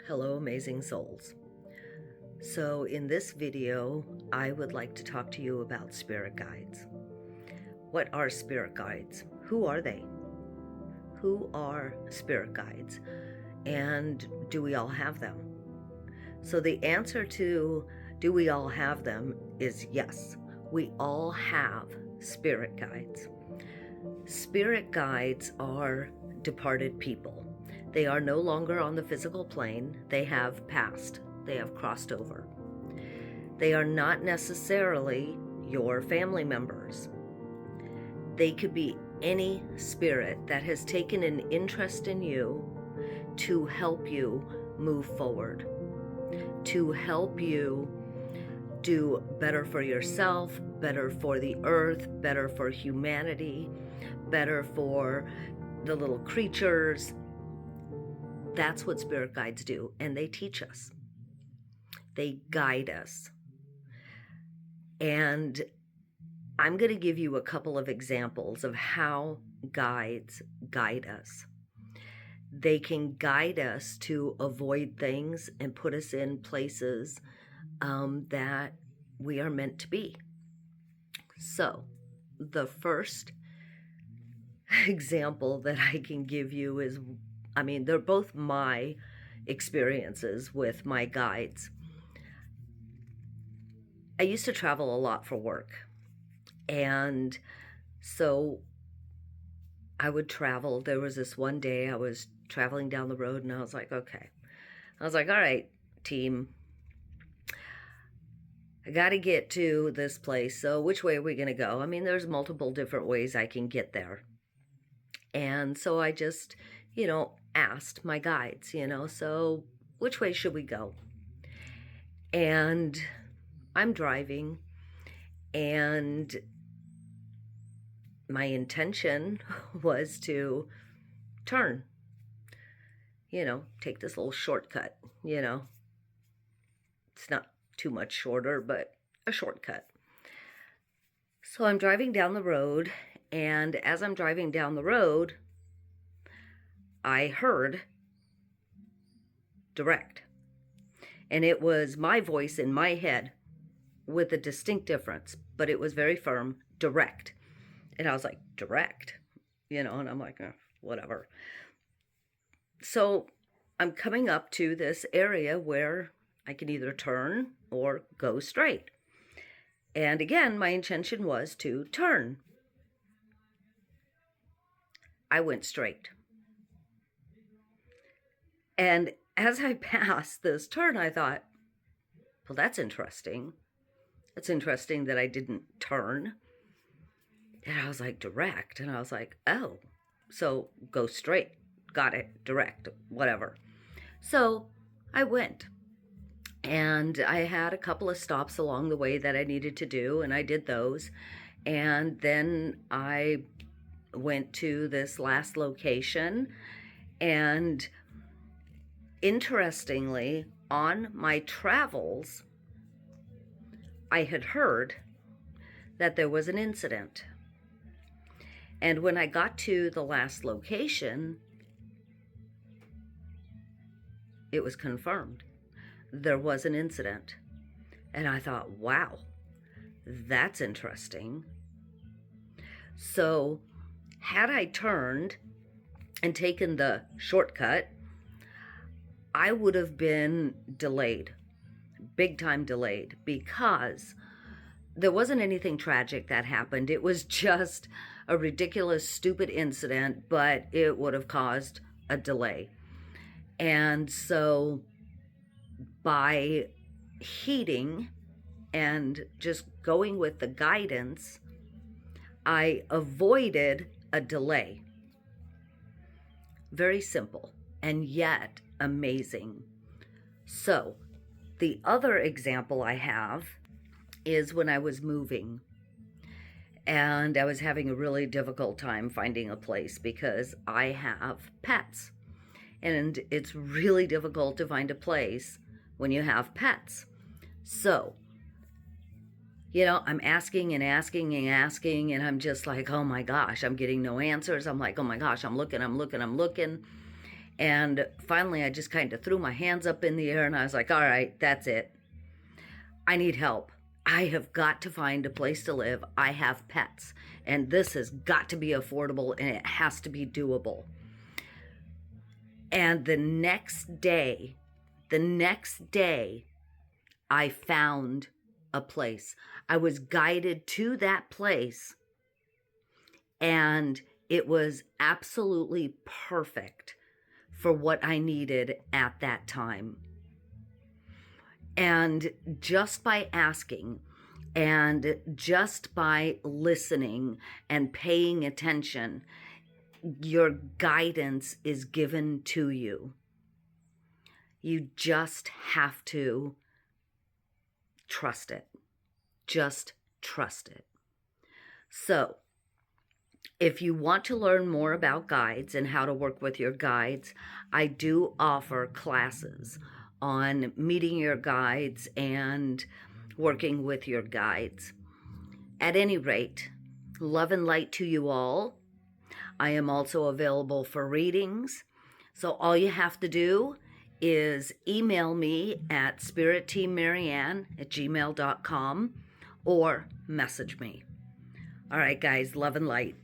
Hello, amazing souls. So in this video, I would like to talk to you about spirit guides. What are spirit guides? Who are they? Who are spirit guides? And do we all have them? So the answer to do we all have them is yes. We all have spirit guides. Spirit guides are departed people. They are no longer on the physical plane. They have passed. They have crossed over. They are not necessarily your family members. They could be any spirit that has taken an interest in you to help you move forward, to help you do better for yourself, better for the earth, better for humanity, better for the little creatures. That's what spirit guides do, and they teach us. They guide us. And I'm going to give you a couple of examples of how guides guide us. They can guide us to avoid things and put us in places that we are meant to be. So, the first example that I can give you is, they're both my experiences with my guides. I used to travel a lot for work. And so I would travel. There was this one day I was traveling down the road and I was like, okay. I was like, all right, team. I got to get to this place. So which way are we going to go? There's multiple different ways I can get there. And so I just, asked my guides, so which way should we go? And I'm driving, and my intention was to turn, take this little shortcut, It's not too much shorter, but a shortcut. So I'm driving down the road, and as I'm driving down the road, I heard direct. And it was my voice in my head with a distinct difference, but it was very firm, direct. And I was like, direct? And I'm like, whatever. So I'm coming up to this area where I can either turn or go straight. And again, my intention was to turn. I went straight. And as I passed this turn, I thought, well, that's interesting. It's interesting that I didn't turn. And I was like, direct. And I was like, oh, so go straight. Got it. Direct. Whatever. So I went. And I had a couple of stops along the way that I needed to do, and I did those. And then I went to this last location, and interestingly, on my travels, I had heard that there was an incident. And when I got to the last location, it was confirmed. There was an incident. And I thought, wow, that's interesting. So had I turned and taken the shortcut, I would have been delayed, big time delayed, because there wasn't anything tragic that happened. It was just a ridiculous, stupid incident, but it would have caused a delay. And so by heeding and just going with the guidance, I avoided a delay. Very simple, and yet amazing. So the other example I have is when I was moving, and I was having a really difficult time finding a place because I have pets. And it's really difficult to find a place when you have pets. So, I'm asking and asking and asking, and I'm just like, oh my gosh, I'm getting no answers. I'm like, oh my gosh, I'm looking. And finally, I just kind of threw my hands up in the air and I was like, all right, that's it. I need help. I have got to find a place to live. I have pets, and this has got to be affordable and it has to be doable. And the next day, I found a place. I was guided to that place, and it was absolutely perfect for what I needed at that time. And just by asking and just by listening and paying attention, your guidance is given to you. You just have to trust it. Just trust it. So, if you want to learn more about guides and how to work with your guides, I do offer classes on meeting your guides and working with your guides. At any rate, love and light to you all. I am also available for readings. So all you have to do is email me at spiritteammarianne@gmail.com or message me. All right, guys, love and light.